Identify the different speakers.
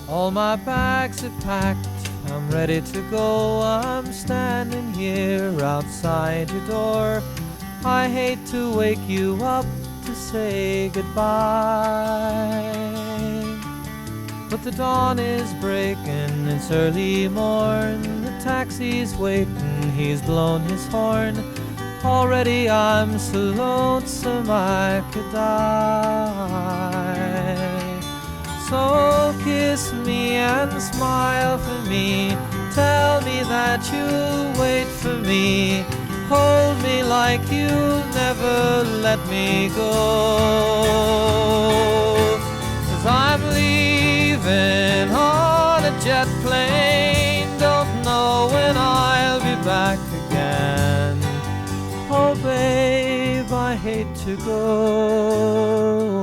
Speaker 1: All my bags are packed, I'm ready to go. I'm standing here outside your door. I hate to wake you up to say goodbye, but the dawn is breaking, it's early morn. The taxi's waiting, he's blown his horn. Already I'm so lonesome I could die. So kiss me and smile for me. Tell me that you'll wait for me. Hold me like you'll never let me go. 'Cause I'm leaving on a jet plane. Don't know when I'll be back again. Oh babe, I hate to go.